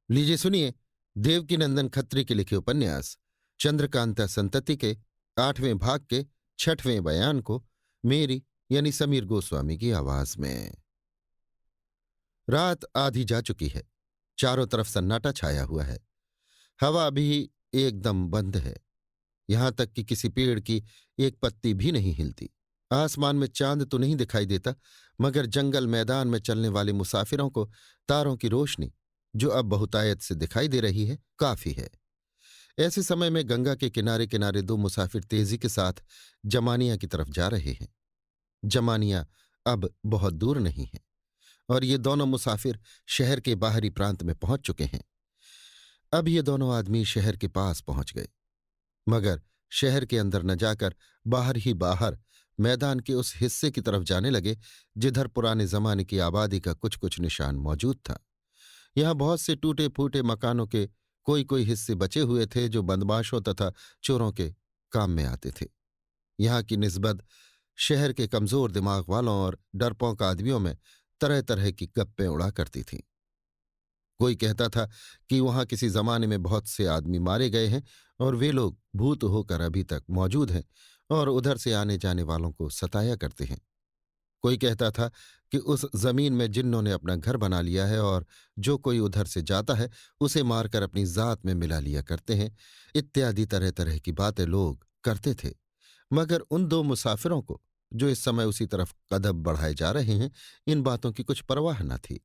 लीजिए सुनिए। देवकीनंदन खत्री के लिखे उपन्यास चंद्रकांता संतति के 8वें भाग के 6वें बयान को मेरी यानी समीर गोस्वामी की आवाज में। रात आधी जा चुकी है। चारों तरफ सन्नाटा छाया हुआ है। हवा अभी एकदम बंद है। यहां तक कि किसी पेड़ की एक पत्ती भी नहीं हिलती। आसमान में चांद तो नहीं दिखाई देता, मगर जंगल मैदान में चलने वाले मुसाफिरों को तारों की रोशनी, जो अब बहुतायत से दिखाई दे रही है, काफी है। ऐसे समय में गंगा के किनारे किनारे दो मुसाफिर तेजी के साथ जमानिया की तरफ जा रहे हैं। जमानिया अब बहुत दूर नहीं है और ये दोनों मुसाफिर शहर के बाहरी प्रांत में पहुंच चुके हैं। अब ये दोनों आदमी शहर के पास पहुंच गए, मगर शहर के अंदर न जाकर बाहर ही बाहर मैदान के उस हिस्से की तरफ जाने लगे जिधर पुराने जमाने की आबादी का कुछ कुछ निशान मौजूद था। यहां बहुत से टूटे फूटे मकानों के कोई कोई हिस्से बचे हुए थे जो बदमाशों तथा चोरों के काम में आते थे। यहां की निस्बत शहर के कमजोर दिमाग वालों और डरपोक आदमियों में तरह तरह की गप्पें उड़ा करती थीं। कोई कहता था कि वहां किसी जमाने में बहुत से आदमी मारे गए हैं और वे लोग भूत होकर अभी तक मौजूद हैं और उधर से आने जाने वालों को सताया करते हैं। कोई कहता था कि उस जमीन में जिन्नों ने अपना घर बना लिया है और जो कोई उधर से जाता है उसे मारकर अपनी जात में मिला लिया करते हैं। इत्यादि तरह तरह की बातें लोग करते थे, मगर उन दो मुसाफिरों को, जो इस समय उसी तरफ कदम बढ़ाए जा रहे हैं, इन बातों की कुछ परवाह न थी।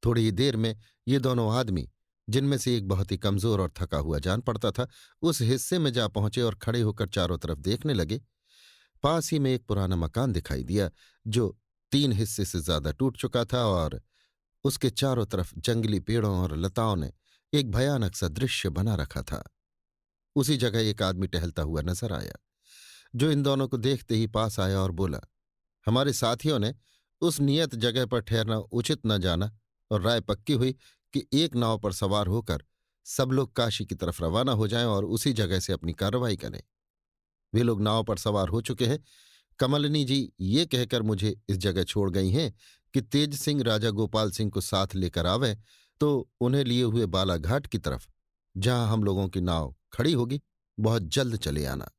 थोड़ी ही देर में ये दोनों आदमी, जिनमें से एक बहुत ही कमजोर और थका हुआ जान पड़ता था, उस हिस्से में जा पहुंचे और खड़े होकर चारों तरफ देखने लगे। पास ही में एक पुराना मकान दिखाई दिया जो 3 हिस्से से ज्यादा टूट चुका था और उसके चारों तरफ जंगली पेड़ों और लताओं ने एक भयानक सा दृश्य बना रखा था। उसी जगह एक आदमी टहलता हुआ नजर आया, जो इन दोनों को देखते ही पास आया और बोला, हमारे साथियों ने उस नियत जगह पर ठहरना उचित न जाना और राय पक्की हुई कि एक नाव पर सवार होकर सब लोग काशी की तरफ रवाना हो जाएं और उसी जगह से अपनी कार्रवाई करें। वे लोग नाव पर सवार हो चुके हैं। कमलिनी जी ये कहकर मुझे इस जगह छोड़ गई हैं कि तेज सिंह राजा गोपाल सिंह को साथ लेकर आवें तो उन्हें लिए हुए बालाघाट की तरफ, जहां हम लोगों की नाव खड़ी होगी, बहुत जल्द चले आना।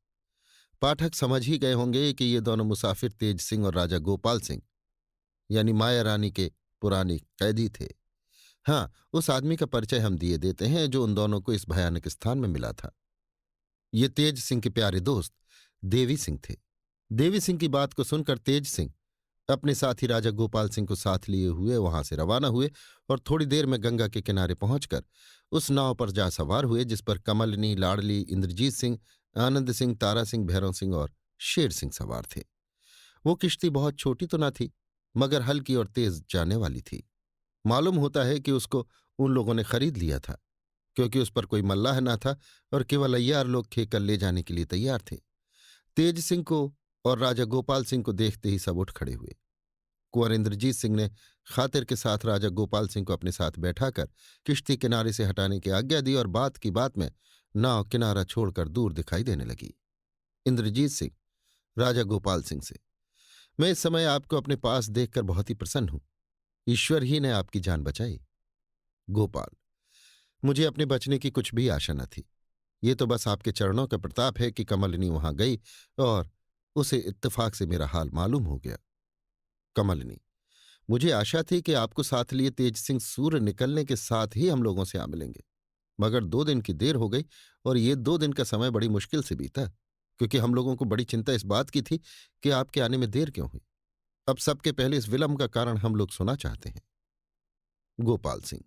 पाठक समझ ही गए होंगे कि ये दोनों मुसाफिर तेज सिंह और राजा गोपाल सिंह यानी माया रानी के पुराने कैदी थे। हाँ, उस आदमी का परिचय हम दिए देते हैं जो उन दोनों को इस भयानक स्थान में मिला था। ये तेज सिंह के प्यारे दोस्त देवी सिंह थे। देवी सिंह की बात को सुनकर तेज सिंह अपने साथी राजा गोपाल सिंह को साथ लिए हुए वहां से रवाना हुए और थोड़ी देर में गंगा के किनारे पहुंचकर उस नाव पर जा सवार हुए जिस पर कमलनी, लाडली, इंद्रजीत सिंह, आनंद सिंह, तारा सिंह, भैरव सिंह और शेर सिंह सवार थे। वो किश्ती बहुत छोटी तो न थी, मगर हल्की और तेज जाने वाली थी। मालूम होता है कि उसको उन लोगों ने खरीद लिया था, क्योंकि उस पर कोई मल्लाह न था और केवल अय्यार लोग खेकर ले जाने के लिए तैयार थे। तेज सिंह को और राजा गोपाल सिंह को देखते ही सब उठ खड़े हुए। कुंवर इंद्रजीत सिंह ने खातिर के साथ राजा गोपाल सिंह को अपने साथ बैठाकर किश्ती किनारे से हटाने की आज्ञा दी और बात की बात में नाव किनारा छोड़कर दूर दिखाई देने लगी। इंद्रजीत सिंह राजा गोपाल सिंह से, मैं इस समय आपको अपने पास देखकर बहुत ही प्रसन्न हूं। ईश्वर ही ने आपकी जान बचाई। गोपाल, मुझे अपने बचने की कुछ भी आशा न थी। ये तो बस आपके चरणों का प्रताप है कि कमलिनी वहां गई और उसे इत्तेफाक से मेरा हाल मालूम हो गया। कमलिनी, मुझे आशा थी कि आपको साथ लिए तेज सिंह सूर्य निकलने के साथ ही हम लोगों से आ मिलेंगे, मगर 2 दिन की देर हो गई और ये 2 दिन का समय बड़ी मुश्किल से बीता, क्योंकि हम लोगों को बड़ी चिंता इस बात की थी कि आपके आने में देर क्यों हुई। अब सबके पहले इस विलंब का कारण हम लोग सुना चाहते हैं। गोपाल सिंह,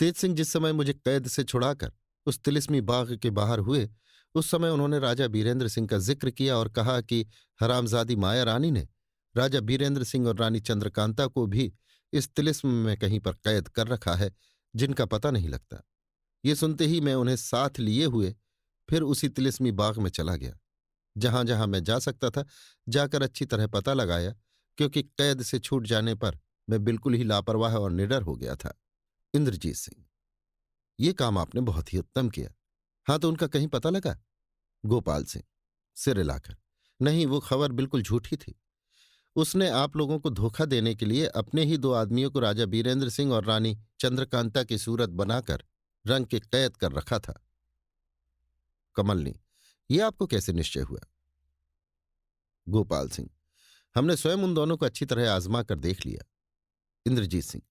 तेज सिंह जिस समय मुझे कैद से छुड़ाकर उस तिलिस्मी बाग के बाहर हुए, उस समय उन्होंने राजा बीरेंद्र सिंह का जिक्र किया और कहा कि हरामजादी माया रानी ने राजा बीरेंद्र सिंह और रानी चंद्रकांता को भी इस तिलिस्म में कहीं पर कैद कर रखा है, जिनका पता नहीं लगता। ये सुनते ही मैं उन्हें साथ लिए हुए फिर उसी तिलिस्मी बाग में चला गया। जहां जहां मैं जा सकता था जाकर अच्छी तरह पता लगाया, क्योंकि कैद से छूट जाने पर मैं बिल्कुल ही लापरवाह और निडर हो गया था। इंद्रजीत सिंह, ये काम आपने बहुत ही उत्तम किया। हाँ, तो उनका कहीं पता लगा? गोपाल सिंह सिर हिलाकर, नहीं, वो खबर बिल्कुल झूठी थी। उसने आप लोगों को धोखा देने के लिए अपने ही दो आदमियों को राजा बीरेंद्र सिंह और रानी चंद्रकांता की सूरत बनाकर रंग के कैद कर रखा था। कमलनी, ये आपको कैसे निश्चय हुआ? गोपाल सिंह, हमने स्वयं उन दोनों को अच्छी तरह आजमा कर देख लिया। इंद्रजीत सिंह,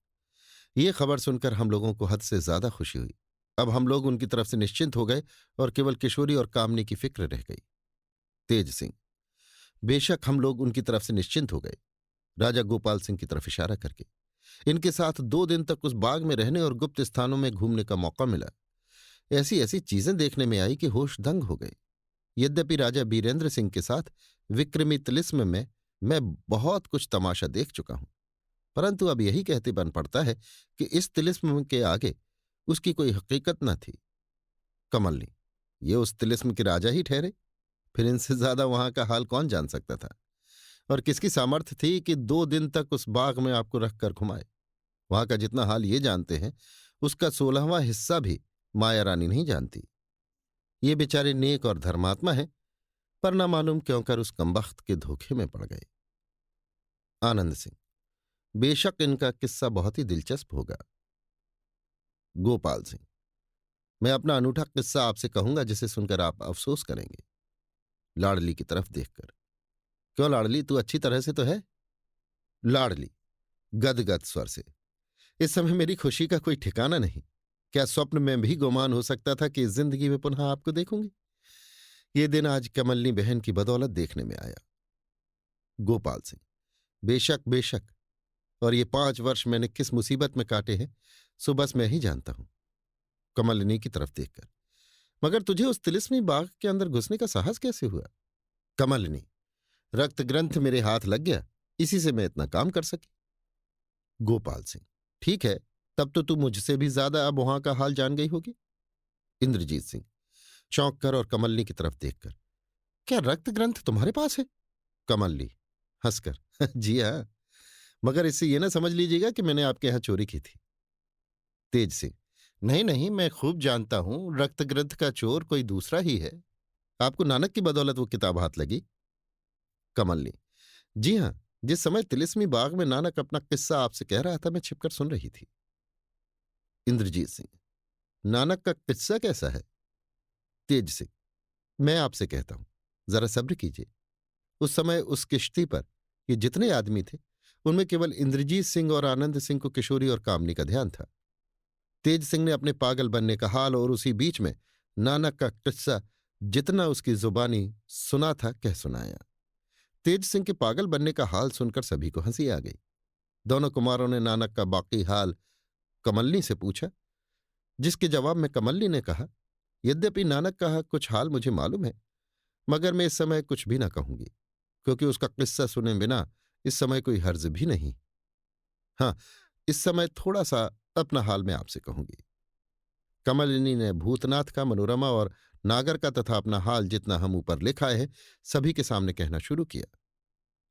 ये खबर सुनकर हम लोगों को हद से ज्यादा खुशी हुई। अब हम लोग उनकी तरफ से निश्चिंत हो गए और केवल किशोरी और कामनी की फिक्र रह गई। तेज सिंह, बेशक हम लोग उनकी तरफ से निश्चिंत हो गए। राजा गोपाल सिंह की तरफ इशारा करके, इनके साथ 2 दिन तक उस बाग में रहने और गुप्त स्थानों में घूमने का मौका मिला। ऐसी ऐसी चीजें देखने में आई कि होश दंग हो गए। यद्यपि राजा बीरेंद्र सिंह के साथ विक्रमी तिलिस्म में मैं बहुत कुछ तमाशा देख चुका हूं, परंतु अब यही कहते बन पड़ता है कि इस तिलिस्म के आगे उसकी कोई हकीकत न थी। कमलनी, ये उस तिलिस्म के राजा ही ठहरे, फिर इनसे ज्यादा वहां का हाल कौन जान सकता था? और किसकी सामर्थ्य थी कि 2 दिन तक उस बाग में आपको रखकर घुमाए? वहां का जितना हाल ये जानते हैं, उसका 16वां हिस्सा भी माया रानी नहीं जानती। ये बेचारे नेक और धर्मात्मा हैं, पर न मालूम क्यों कर उस कमबख्त के धोखे में पड़ गए। आनंद सिंह, बेशक इनका किस्सा बहुत ही दिलचस्प होगा। गोपाल सिंह, मैं अपना अनूठा किस्सा आपसे कहूंगा जिसे सुनकर आप अफसोस करेंगे। लाडली की तरफ देखकर, क्यों लाडली, तू अच्छी तरह से तो है? लाडली गदगद स्वर से, इस समय मेरी खुशी का कोई ठिकाना नहीं। क्या स्वप्न में भी गुमान हो सकता था कि इस जिंदगी में पुनः आपको देखूंगी? ये दिन आज कमलनी बहन की बदौलत देखने में आया। गोपाल सिंह, बेशक बेशक, और ये 5 वर्ष मैंने किस मुसीबत में काटे हैं सो बस मैं ही जानता हूं। कमलनी की तरफ देखकर, मगर तुझे उस तिलिस्मी बाग के अंदर घुसने का साहस कैसे हुआ? कमलनी, रक्त ग्रंथ मेरे हाथ लग गया, इसी से मैं इतना काम कर सकी। गोपाल सिंह, ठीक है, तब तो तू मुझसे भी ज्यादा अब वहां का हाल जान गई होगी। इंद्रजीत सिंह चौंक कर और कमलनी की तरफ देखकर, क्या रक्त ग्रंथ तुम्हारे पास है? कमलनी हंसकर, जी हाँ, मगर इससे यह ना समझ लीजिएगा कि मैंने आपके यहां चोरी की थी। तेज सिंह, नहीं नहीं, मैं खूब जानता हूं रक्त ग्रंथ का चोर कोई दूसरा ही है। आपको नानक की बदौलत वो किताब हाथ लगी। कमलनी, जी हां, जिस समय तिलिस्मी बाग में नानक अपना किस्सा आपसे कह रहा था मैं छिपकर सुन रही थी। इंद्रजीत सिंह, नानक का किस्सा कैसा है? तेज सिंह, मैं आपसे कहता हूं, जरा सब्र कीजिए। उस समय उस किश्ती पर ये जितने आदमी थे, उनमें केवल इंद्रजीत सिंह और आनंद सिंह को किशोरी और कामनी का ध्यान था। तेज सिंह ने अपने पागल बनने का हाल और उसी बीच में नानक का किस्सा जितना उसकी जुबानी सुना था कह सुनाया। तेज सिंह के पागल बनने का हाल सुनकर सभी को हंसी आ गई। दोनों कुमारों ने नानक का बाकी हाल कमलनी से पूछा, जिसके जवाब में कमलनी ने कहा, यद्यपि नानक का कुछ हाल मुझे मालूम है, मगर मैं इस समय कुछ भी न कहूंगी, क्योंकि उसका किस्सा सुने बिना इस समय कोई हर्ज भी नहीं। हाँ, इस समय थोड़ा सा अपना हाल मैं आपसे कहूंगी। कमलिनी ने भूतनाथ का, मनोरमा और नागर का तथा अपना हाल जितना हम ऊपर लिखा है सभी के सामने कहना शुरू किया।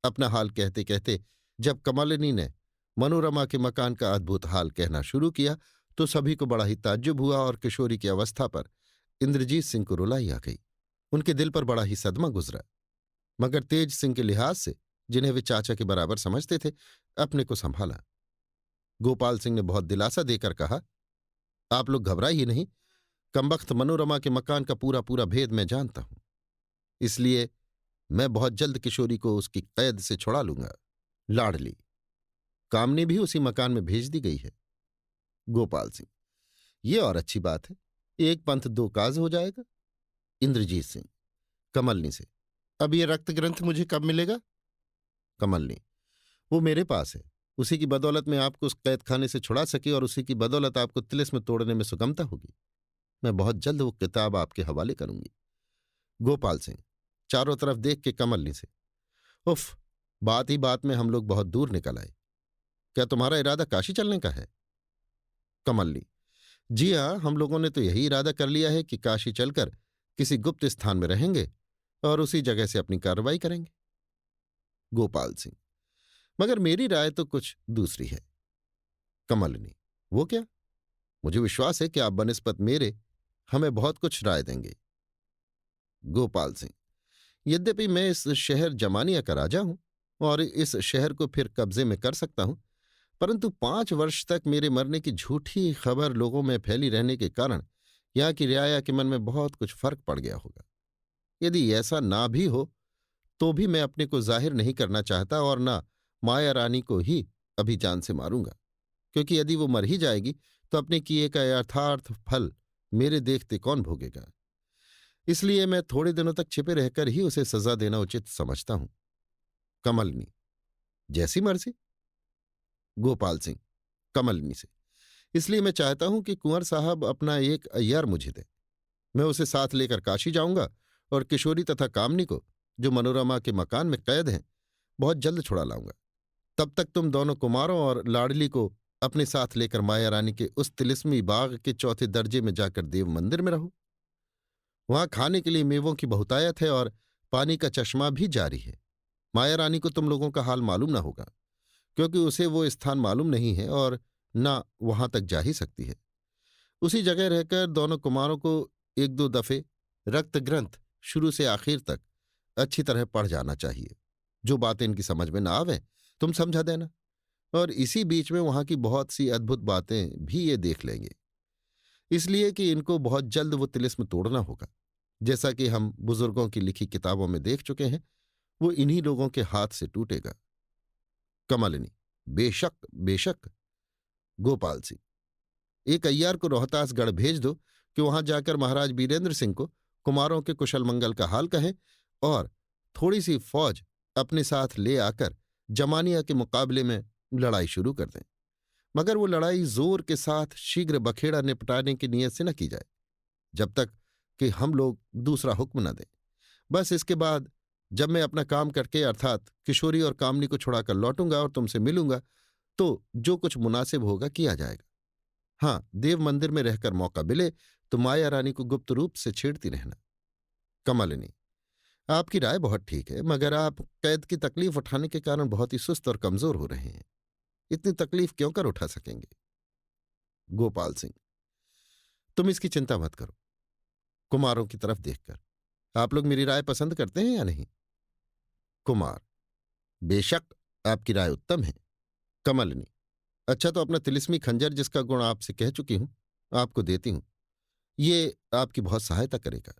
अपना हाल कहते कहते जब कमलिनी ने मनोरमा के मकान का अद्भुत हाल कहना शुरू किया तो सभी को बड़ा ही ताज्जुब हुआ और किशोरी की अवस्था पर इंद्रजीत सिंह को रुलाई आ गई। उनके दिल पर बड़ा ही सदमा गुजरा, मगर तेज सिंह के लिहाज से, जिन्हें वे चाचा के बराबर समझते थे, अपने को संभाला। गोपाल सिंह ने बहुत दिलासा देकर कहा, आप लोग घबराइए नहीं, कमबख्त मनोरमा के मकान का पूरा पूरा भेद मैं जानता हूं, इसलिए मैं बहुत जल्द किशोरी को उसकी कैद से छुड़ा लूंगा। लाडली, कामनी भी उसी मकान में भेज दी गई है। गोपाल सिंह, ये और अच्छी बात है, एक पंथ दो काज हो जाएगा। इंद्रजीत सिंह कमलनी से, अब ये रक्त ग्रंथ मुझे कब मिलेगा? कमलनी, वो मेरे पास है, उसी की बदौलत मैं आपको उस कैद खाने से छुड़ा सकी और उसी की बदौलत आपको तिलिस्म तोड़ने में सुगमता होगी। मैं बहुत जल्द वो किताब आपके हवाले करूंगी। गोपाल सिंह चारों तरफ देख के कमलनी से, उफ, बात ही बात में हम लोग बहुत दूर निकल आए। क्या तुम्हारा इरादा काशी चलने का है? कमलनी, जी हाँ, हम लोगों ने तो यही इरादा कर लिया है कि काशी चलकर किसी गुप्त स्थान में रहेंगे और उसी जगह से अपनी कार्रवाई करेंगे। गोपाल सिंह, मगर मेरी राय तो कुछ दूसरी है। कमलनी, वो क्या? मुझे विश्वास है कि आप बनिस्बत मेरे हमें बहुत कुछ राय देंगे। गोपाल सिंह, यद्यपि मैं इस शहर जमानिया का राजा हूं, और इस शहर को फिर कब्जे में कर सकता हूं, परंतु 5 वर्ष तक मेरे मरने की झूठी खबर लोगों में फैली रहने के कारण यहाँ की रियाया के मन में बहुत कुछ फर्क पड़ गया होगा। यदि ऐसा ना भी हो तो भी मैं अपने को जाहिर नहीं करना चाहता और ना माया रानी को ही अभी जान से मारूंगा, क्योंकि यदि वो मर ही जाएगी तो अपने किए का यथार्थ फल मेरे देखते कौन भोगेगा। इसलिए मैं थोड़े दिनों तक छिपे रहकर ही उसे सजा देना उचित समझता हूं। कमलनी: जैसी मर्जी। गोपाल सिंह कमलनी से: इसलिए मैं चाहता हूं कि कुंवर साहब अपना एक अय्यार मुझे दे। मैं उसे साथ लेकर काशी जाऊंगा और किशोरी तथा कामनी को, जो मनोरमा के मकान में कैद हैं, बहुत जल्द छुड़ा लाऊंगा। तब तक तुम दोनों कुमारों और लाडली को अपने साथ लेकर माया रानी के उस तिलिस्मी बाग के चौथे दर्जे में जाकर देव मंदिर में रहो। वहां खाने के लिए मेवों की बहुतायत है और पानी का चश्मा भी जारी है। माया रानी को तुम लोगों का हाल मालूम ना होगा, क्योंकि उसे वो स्थान मालूम नहीं है और ना वहां तक जा ही सकती है। उसी जगह रहकर दोनों कुमारों को 1-2 दफे रक्त ग्रंथ शुरू से आखिर तक अच्छी तरह पढ़ जाना चाहिए। जो बातें इनकी समझ में ना आवे तुम समझा देना, और इसी बीच में वहां की बहुत सी अद्भुत बातें भी ये देख लेंगे, इसलिए कि इनको बहुत जल्द वो तिलिस्म तोड़ना होगा। जैसा कि हम बुजुर्गों की लिखी किताबों में देख चुके हैं, वो इन्हीं लोगों के हाथ से टूटेगा। कमलिनी: बेशक बेशक। गोपाल सिंह: एक अय्यार को रोहतासगढ़ भेज दो कि वहां जाकर महाराज बीरेंद्र सिंह को कुमारों के कुशल मंगल का हाल कहें और थोड़ी सी फौज अपने साथ ले आकर जमानिया के मुकाबले में लड़ाई शुरू कर दें, मगर वो लड़ाई जोर के साथ शीघ्र बखेड़ा निपटाने की नीयत से न की जाए, जब तक कि हम लोग दूसरा हुक्म न दें। बस इसके बाद जब मैं अपना काम करके अर्थात किशोरी और कामनी को छुड़ाकर लौटूंगा और तुमसे मिलूंगा, तो जो कुछ मुनासिब होगा किया जाएगा। हाँ, देव मंदिर में रहकर मौका मिले तो माया रानी को गुप्त रूप से छेड़ती रहना। कमलिनी: आपकी राय बहुत ठीक है, मगर आप कैद की तकलीफ उठाने के कारण बहुत ही सुस्त और कमजोर हो रहे हैं। इतनी तकलीफ क्यों कर उठा सकेंगे? गोपाल सिंह: तुम इसकी चिंता मत करो। कुमारों की तरफ देखकर: आप लोग मेरी राय पसंद करते हैं या नहीं? कुमार: बेशक, आपकी राय उत्तम है। कमलिनी: अच्छा, तो अपना तिलिस्मी खंजर, जिसका गुण आपसे कह चुकी हूं, आपको देती हूं। ये आपकी बहुत सहायता करेगा।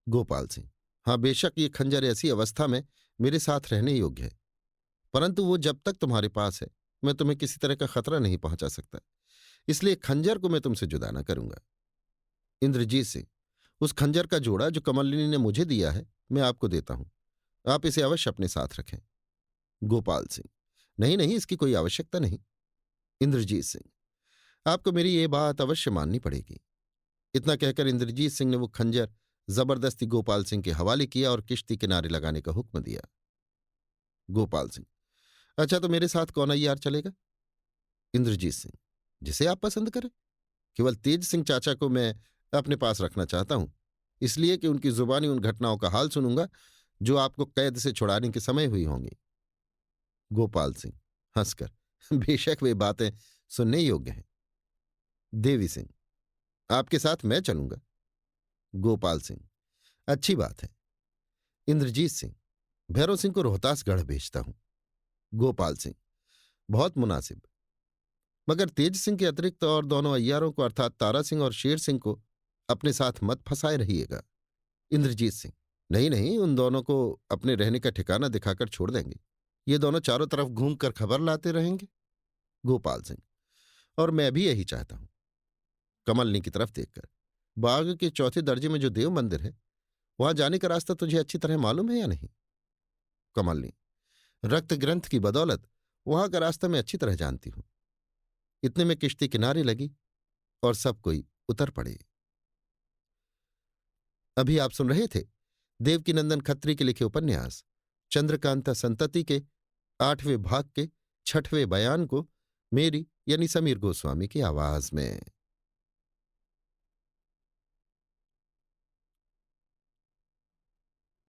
गोपाल सिंह: हाँ बेशक, ये खंजर ऐसी अवस्था में मेरे साथ रहने योग्य है, परंतु वो जब तक तुम्हारे पास है मैं तुम्हें किसी तरह का खतरा नहीं पहुंचा सकता, इसलिए खंजर को मैं तुमसे जुदा न करूंगा। इंद्रजीत सिंह: उस खंजर का जोड़ा जो कमलिनी ने मुझे दिया है मैं आपको देता हूं, आप इसे अवश्य अपने साथ रखें। गोपाल सिंह: नहीं नहीं, इसकी कोई आवश्यकता नहीं। इंद्रजीत सिंह: आपको मेरी ये बात अवश्य माननी पड़ेगी। इतना कहकर इंद्रजीत सिंह ने वो खंजर जबरदस्ती गोपाल सिंह के हवाले किया और किश्ती किनारे लगाने का हुक्म दिया। गोपाल सिंह: अच्छा, तो मेरे साथ कौन अय्यार चलेगा? इंद्रजीत सिंह: जिसे आप पसंद करें। केवल तेज सिंह चाचा को मैं अपने पास रखना चाहता हूं, इसलिए कि उनकी जुबानी उन घटनाओं का हाल सुनूंगा जो आपको कैद से छुड़ाने के समय हुई होंगी। गोपाल सिंह हंसकर: बेशक वे बातें सुनने योग्य हैं। देवी सिंह: आपके साथ मैं चलूंगा। गोपाल सिंह: अच्छी बात है। इंद्रजीत सिंह: भैरव सिंह को रोहतासगढ़ भेजता हूं। गोपाल सिंह: बहुत मुनासिब, मगर तेज सिंह के अतिरिक्त और दोनों अय्यारों को अर्थात तारा सिंह और शेर सिंह को अपने साथ मत फंसाए रहिएगा। इंद्रजीत सिंह: नहीं नहीं, उन दोनों को अपने रहने का ठिकाना दिखाकर छोड़ देंगे। ये दोनों चारों तरफ घूमकर खबर लाते रहेंगे। गोपाल सिंह: और मैं भी यही चाहता हूं। कमलनी की तरफ देखकर: बाग के चौथे दर्जे में जो देव मंदिर है, वहां जाने का रास्ता तुझे अच्छी तरह मालूम है या नहीं? कमलनी: रक्त ग्रंथ की बदौलत वहां का रास्ता मैं अच्छी तरह जानती हूं। इतने में किश्ती किनारे लगी और सब कोई उतर पड़े। अभी आप सुन रहे थे देवकीनंदन खत्री के लिखे उपन्यास चंद्रकांता संतति के 8वें भाग के 6वें बयान को मेरी यानी समीर गोस्वामी की आवाज में।